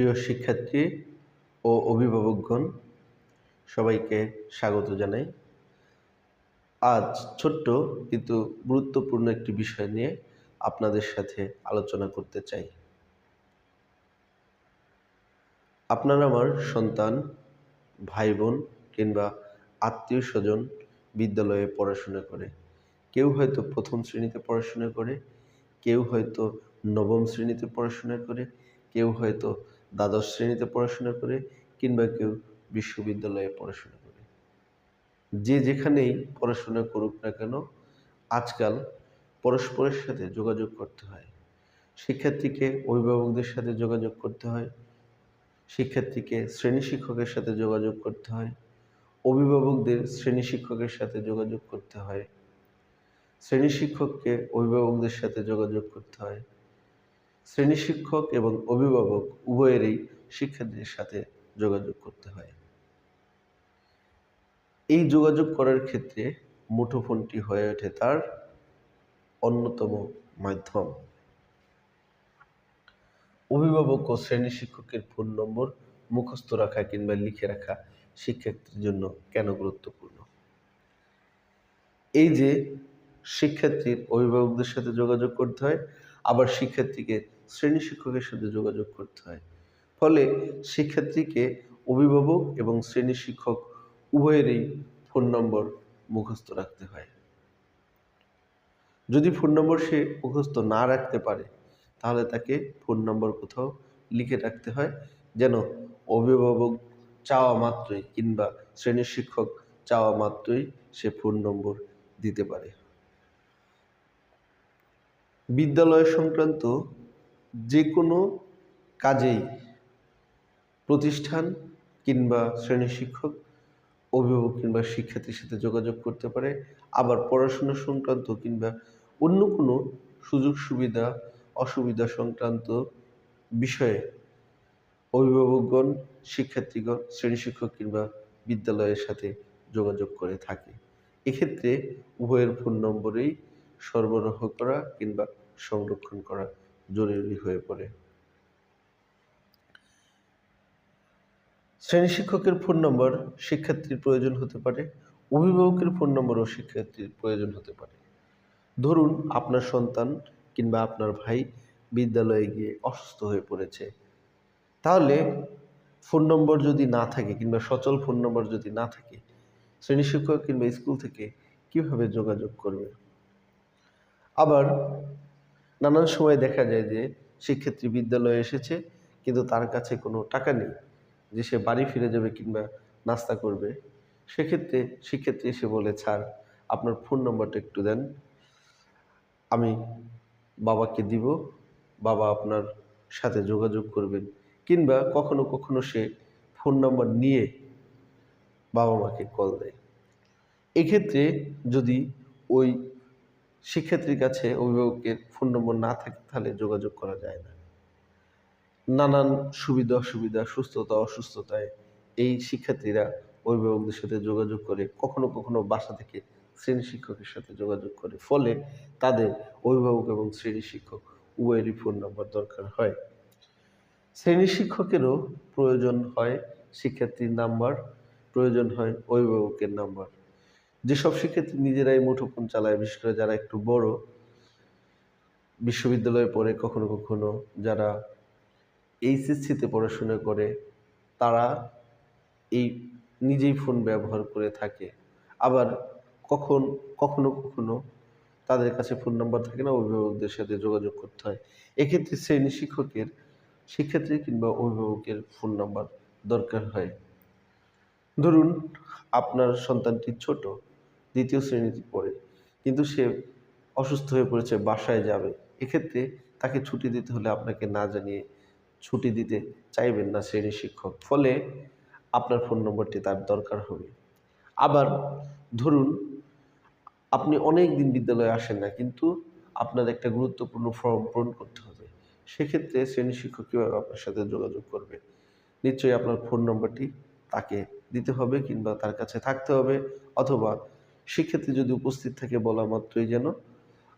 প্রিয় শিক্ষার্থী ও অভিভাবকগণ, সবাইকে স্বাগত জানাই। আজ ছোট্ট কিন্তু গুরুত্বপূর্ণ একটি বিষয় নিয়ে আপনাদের সাথে আলোচনা করতে চাই। আপনার আমার সন্তান, ভাই বোন কিংবা আত্মীয় স্বজন বিদ্যালয়ে পড়াশোনা করে। কেউ হয়তো প্রথম শ্রেণীতে পড়াশোনা করে, কেউ হয়তো নবম শ্রেণীতে পড়াশোনা করে, কেউ হয়তো দ্বাদশ শ্রেণীতে পড়াশোনা করে, কিংবা কেউ বিশ্ববিদ্যালয়ে পড়াশোনা করে। যে যেখানেই পড়াশোনা করুক না কেন, আজকাল পরস্পরের সাথে যোগাযোগ করতে হয়। শিক্ষার্থীকে অভিভাবকদের সাথে যোগাযোগ করতে হয়, শিক্ষার্থীকে শ্রেণী শিক্ষকের সাথে যোগাযোগ করতে হয়, অভিভাবকদের শ্রেণী শিক্ষকের সাথে যোগাযোগ করতে হয়, শ্রেণী শিক্ষককে অভিভাবকদের সাথে যোগাযোগ করতে হয়, শ্রেণী শিক্ষক এবং অভিভাবক উভয়েরই শিক্ষার্থীদের সাথে যোগাযোগ করতে হয়। এই যোগাযোগ করার ক্ষেত্রে মুঠোফোনটি হয়ে ওঠে তার অন্যতম মাধ্যম। অভিভাবক ও শ্রেণী শিক্ষকের ফোন নম্বর মুখস্থ রাখা কিংবা লিখে রাখা শিক্ষার্থীর জন্য কেন গুরুত্বপূর্ণ? এই যে শিক্ষার্থীর অভিভাবকদের সাথে যোগাযোগ করতে হয়, আবার শিক্ষার্থীকে শ্রেণী শিক্ষকের সাথে যোগাযোগ করতে হয়, ফলে শিক্ষার্থীকে অভিভাবক এবং শ্রেণী শিক্ষক উভয়েরই ফোন নম্বর মুখস্থ রাখতে হয়। যদি ফোন নম্বর সে মুখস্থ না রাখতে পারে, তাহলে তাকে ফোন নম্বর কোথাও লিখে রাখতে হয়, যেন অভিভাবক চাওয়া মাত্রই কিংবা শ্রেণী শিক্ষক চাওয়া মাত্রই সে ফোন নম্বর দিতে পারে। বিদ্যালয় সংক্রান্ত যে কোনো কাজেই প্রতিষ্ঠান কিংবা শ্রেণী শিক্ষক অভিভাবক কিংবা শিক্ষার্থীর সাথে যোগাযোগ করতে পারে। আবার পড়াশোনা সংক্রান্ত কিংবা অন্য কোনো সুযোগ সুবিধা অসুবিধা সংক্রান্ত বিষয়ে অভিভাবকগণ, শিক্ষার্থীগণ শ্রেণী শিক্ষক কিংবা বিদ্যালয়ের সাথে যোগাযোগ করে থাকে। এক্ষেত্রে উভয়ের ফোন নম্বরেই সরবরাহ করা কিংবা সংরক্ষণ করা জরুরি হয়ে পড়ে। শ্রেণী শিক্ষকের ফোন নম্বর শিক্ষার্থীর প্রয়োজন হতে পারে, অভিভাবকের ফোন নম্বরও শিক্ষার্থীর প্রয়োজন হতে পারে। ধরুন আপনার সন্তান কিংবা আপনার ভাই বিদ্যালয়ে গিয়ে অসুস্থ হয়ে পড়েছে, তাহলে ফোন নম্বর যদি না থাকে কিংবা সচল ফোন নম্বর যদি না থাকে, শ্রেণী শিক্ষক কিংবা স্কুল থেকে কিভাবে যোগাযোগ করবে? আবার নানান সময় দেখা যায় যে শিক্ষার্থী বিদ্যালয়ে এসেছে কিন্তু তার কাছে কোনো টাকা নেই যে সে বাড়ি ফিরে যাবে কিংবা নাস্তা করবে। সেক্ষেত্রে শিক্ষার্থী এসে বলে, স্যার আপনার ফোন নম্বরটা একটু দেন, আমি বাবাকে দিব, বাবা আপনার সাথে যোগাযোগ করবেন। কিংবা কখনো কখনো সে ফোন নম্বর নিয়ে বাবা মাকে কল দেয়। এক্ষেত্রে যদি ওই শিক্ষার্থীর কাছে অভিভাবকের ফোন নম্বর না থাকে, তাহলে যোগাযোগ করা যায় না। নানান সুবিধা অসুবিধা, সুস্থতা অসুস্থতায় এই শিক্ষার্থীরা অভিভাবকদের সাথে যোগাযোগ করে, কখনো কখনো বাসা থেকে শ্রেণী শিক্ষকের সাথে যোগাযোগ করে, ফলে তাদের অভিভাবক এবং শ্রেণী শিক্ষক উভয়েরই ফোন নম্বর দরকার হয়। শ্রেণী শিক্ষকেরও প্রয়োজন হয় শিক্ষার্থীর নাম্বার, প্রয়োজন হয় অভিভাবকের নাম্বার। যেসব শিক্ষার্থী নিজেরাই মুঠোফোন চালায়, বিশেষ করে যারা একটু বড়, বিশ্ববিদ্যালয়ে পড়ে, কখনো কখনো যারা এইচএসসিতে পড়াশোনা করে, তারা এই নিজেই ফোন ব্যবহার করে থাকে। আবার কখনো কখনো তাদের কাছে ফোন নাম্বার থাকে না, অভিভাবকদের সাথে যোগাযোগ করতে হয়। এক্ষেত্রে শ্রেণী শিক্ষকের শিক্ষার্থী কিংবা অভিভাবকের ফোন নাম্বার দরকার হয়। ধরুন আপনার সন্তানটি ছোট, দ্বিতীয় শ্রেণীতে পড়ে, কিন্তু সে অসুস্থ হয়ে পড়েছে, বাসায় যাবে। এক্ষেত্রে তাকে ছুটি দিতে হলে আপনাকে না জানিয়ে ছুটি দিতে চাইবেন না শ্রেণী শিক্ষক, ফলে আপনার ফোন নম্বরটি তার দরকার হবে। আবার ধরুন আপনি অনেক দিন বিদ্যালয়ে আসেন না, কিন্তু আপনার একটা গুরুত্বপূর্ণ ফর্ম পূরণ করতে হবে। সেক্ষেত্রে শ্রেণী শিক্ষক কীভাবে আপনার সাথে যোগাযোগ করবে? নিশ্চয়ই আপনার ফোন নম্বরটি তাকে দিতে হবে কিংবা তার কাছে থাকতে হবে, অথবা শিক্ষার্থী যদি উপস্থিত থাকে বলা মাত্রই যেন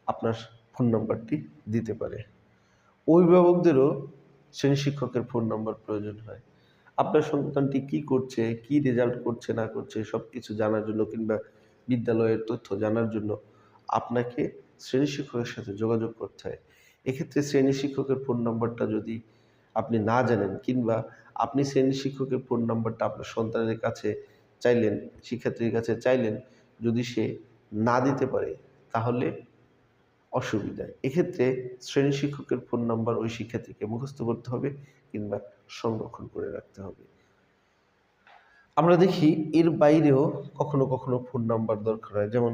আপনার ফোন নম্বরটি দিতে পারে। অভিভাবকদেরও শ্রেণী শিক্ষকের ফোন নম্বর প্রয়োজন হয়। আপনার সন্তানটি কি করছে, কি রেজাল্ট করছে না করছে সব কিছু জানার জন্য কিংবা বিদ্যালয়ের তথ্য জানার জন্য আপনাকে শ্রেণী শিক্ষকের সাথে যোগাযোগ করতে হয়। এক্ষেত্রে শ্রেণী শিক্ষকের ফোন নম্বরটা যদি আপনি না জানেন কিংবা আপনি শ্রেণী শিক্ষকের ফোন নম্বরটা আপনার সন্তানের কাছে চাইলেন, শিক্ষার্থীর কাছে চাইলেন, যদি সে না দিতে পারে তাহলে অসুবিধা। এক্ষেত্রে শ্রেণী শিক্ষকের ফোন নাম্বার ওই শিক্ষার্থীকে মুখস্থ করতে হবে কিংবা সংরক্ষণ করে রাখতে হবে। আমরা দেখি এর বাইরেও কখনো কখনো ফোন নাম্বার দরকার হয়, যেমন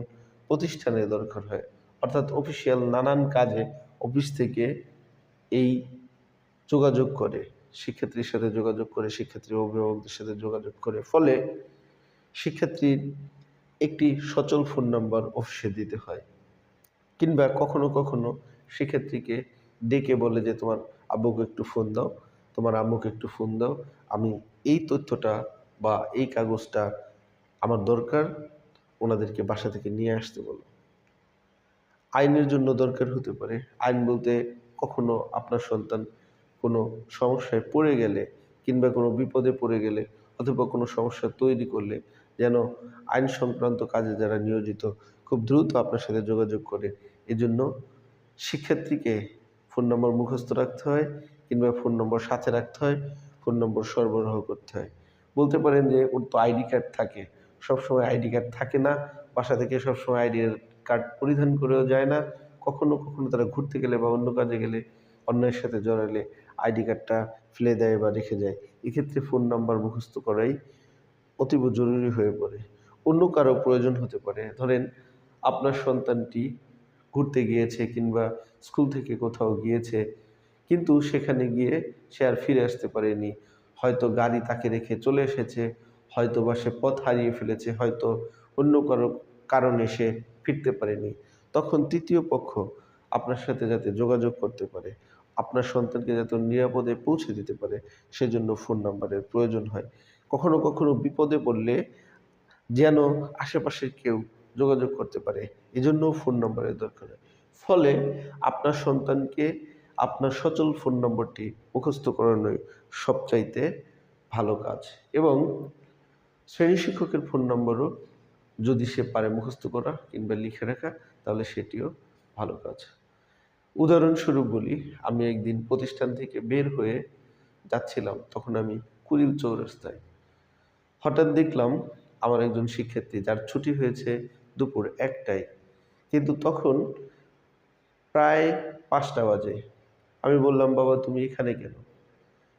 প্রতিষ্ঠানে দরকার হয়, অর্থাৎ অফিসিয়াল নানান কাজে অফিস থেকে এই যোগাযোগ করে, শিক্ষার্থীর সাথে যোগাযোগ করে, শিক্ষার্থীর অভিভাবকদের সাথে যোগাযোগ করে, ফলে শিক্ষার্থীর একটি সচল ফোন নাম্বার অফিসে দিতে হয়। কিংবা কখনো কখনো শিক্ষার্থীকে ডেকে বলে যে তোমার আব্বুকে একটু ফোন দাও, তোমার আম্মুকে একটু ফোন দাও, আমি এই তথ্যটা বা এই কাগজটা আমার দরকার, ওনাদেরকে বাসা থেকে নিয়ে আসতে বলো। আইনের জন্য দরকার হতে পারে। আইন বলতে কখনো আপনার সন্তান কোনো সমস্যায় পড়ে গেলে কিংবা কোনো বিপদে পড়ে গেলে অথবা কোনো সমস্যা তৈরি করলে যেন আইন সংক্রান্ত কাজে যারা নিয়োজিত খুব দ্রুত আপনার সাথে যোগাযোগ করে। এজন্য শিক্ষার্থীকে ফোন নম্বর মুখস্থ রাখতে হয় কিংবা ফোন নম্বর সাথে রাখতে হয়, ফোন নম্বর সরবরাহ করতে হয়। বলতে পারেন যে ওর তো আইডি কার্ড থাকে, সবসময় আইডি কার্ড থাকে না, বাসা থেকে সবসময় আইডি কার্ড পরিধান করেও যায় না, কখনো কখনো তারা ঘুরতে গেলে বা অন্য কাজে গেলে অন্যের সাথে জড়ালে আইডি কার্ডটা ফেলে দেয় বা রেখে যায়। এক্ষেত্রে ফোন নাম্বার মুখস্থ করাই অতীব জরুরি হয়ে পড়ে। অন্য কারো প্রয়োজন হতে পারে, ধরেন আপনার সন্তানটি ঘুরতে গিয়েছে কিংবা স্কুল থেকে কোথাও গিয়েছে, কিন্তু সেখানে গিয়ে সে আর ফিরে আসতে পারেনি, হয়তো গাড়ি তাকে রেখে চলে এসেছে, হয়তো বা সে পথ হারিয়ে ফেলেছে, হয়তো অন্য কারো কারণে সে ফিরতে পারেনি। তখন তৃতীয় পক্ষ আপনার সাথে যাতে যোগাযোগ করতে পারে, আপনার সন্তানকে যাতে নিরাপদে পৌঁছে দিতে পারে, সেজন্য ফোন নাম্বারের প্রয়োজন হয়। কখনো কখনো বিপদে পড়লে যেন আশেপাশের কেউ যোগাযোগ করতে পারে, এজন্যও ফোন নম্বরের দরকার হয়। ফলে আপনার সন্তানকে আপনার সচল ফোন নম্বরটি মুখস্থ করানোই সবচাইতে ভালো কাজ। এবং শ্রেণী শিক্ষকের ফোন নম্বরও যদি সে পারে মুখস্থ করা কিংবা লিখে রাখা, তাহলে সেটিও ভালো কাজ। উদাহরণস্বরূপ বলি, আমি একদিন প্রতিষ্ঠান থেকে বের হয়ে যাচ্ছিলাম, তখন আমি কুড়িল চৌরাস্তায় হঠাৎ দেখলাম আমার একজন শিক্ষার্থী যার ছুটি হয়েছে দুপুর 1টায়, কিন্তু তখন প্রায় 5টা বাজে। আমি বললাম, বাবা তুমি এখানে কেন?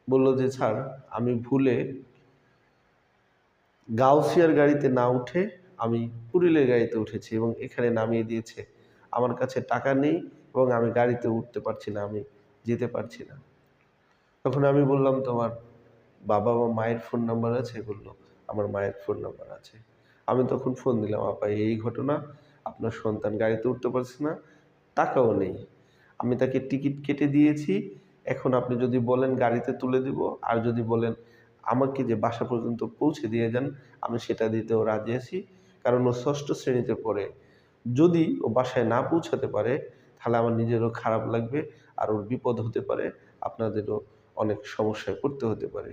বলল যে স্যার, আমি ভুলে গাউসিয়ার গাড়িতে না উঠে আমি কুড়িলের গাড়িতে উঠেছি এবং এখানে নামিয়ে দিয়েছে। আমার কাছে টাকা নেই এবং আমি গাড়িতে উঠতে পারছি না, আমি যেতে পারছি না। তখন আমি বললাম, তোমার বাবা বা মায়ের ফোন নাম্বার আছে? বলল, আমার মায়ের ফোন নাম্বার আছে। আমি তখন ফোন দিলাম, আপা এই ঘটনা, আপনার সন্তান গাড়িতে উঠতে পারছে না, টাকাও নেই, আমি তাকে টিকিট কেটে দিয়েছি, এখন আপনি যদি বলেন গাড়িতে তুলে দিব, আর যদি বলেন আমাকে যে বাসা পর্যন্ত পৌঁছে দিয়ে যান, আমি সেটা দিতেও রাজি আছি, কারণ ও 6ষ্ঠ শ্রেণীতে পড়ে। যদি ও বাসায় না পৌঁছাতে পারে তাহলে আমার নিজেরও খারাপ লাগবে, আর ওর বিপদ হতে পারে, আপনাদেরও অনেক সমস্যায় পড়তে হতে পারে।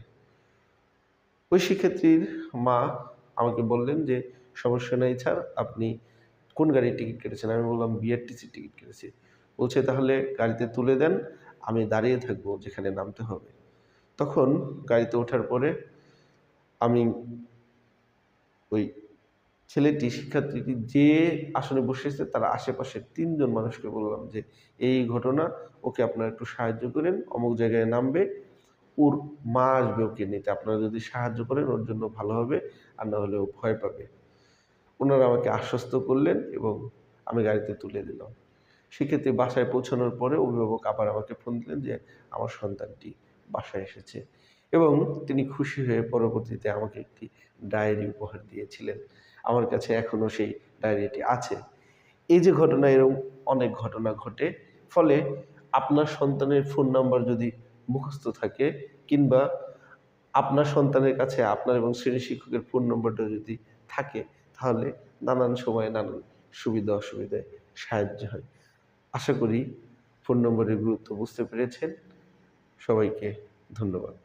ওই শিক্ষার্থীর মা আমাকে বললেন যে সমস্যা নেই স্যার, আপনি কোন গাড়ির টিকিট কেটেছেন? আমি বললাম বিআরটিসির টিকিট কেটেছি। বলছে তাহলে গাড়িতে তুলে দেন, আমি দাঁড়িয়ে থাকবো যেখানে নামতে হবে। তখন গাড়িতে ওঠার পরে আমি ওই ছেলেটি, শিক্ষার্থীটি যে আসনে বসেছে তার আশেপাশের 3জন মানুষকে বললাম যে এই ঘটনা, ওকে আপনারা একটু সাহায্য করেন, অমুক জায়গায় নামবে, ওর মা আসবে ওকে নিতে, আপনারা যদি সাহায্য করেন ওর জন্য ভালো হবে, আর না হলে ও ভয় পাবে। ওনারা আমাকে আশ্বস্ত করলেন এবং আমি গাড়িতে তুলে দিলাম। সেক্ষেত্রে বাসায় পৌঁছানোর পরে অভিভাবক আবার আমাকে ফোন দিলেন যে আমার সন্তানটি বাসায় এসেছে, এবং তিনি খুশি হয়ে পরবর্তীতে আমাকে একটি ডায়েরি উপহার দিয়েছিলেন। আমার কাছে এখনও সেই ডায়েরিটি আছে। এই যে ঘটনা, এরকম অনেক ঘটনা ঘটে। ফলে আপনার সন্তানের ফোন নাম্বার যদি মুখস্থ থাকে কিংবা আপনার সন্তানের কাছে আপনার এবং শ্রেণী শিক্ষকের ফোন নম্বরটা যদি থাকে, তাহলে নানান সময়ে নানান সুবিধা অসুবিধায় সাহায্য হয়। আশা করি ফোন নম্বরের গুরুত্ব বুঝতে পেরেছেন। সবাইকে ধন্যবাদ।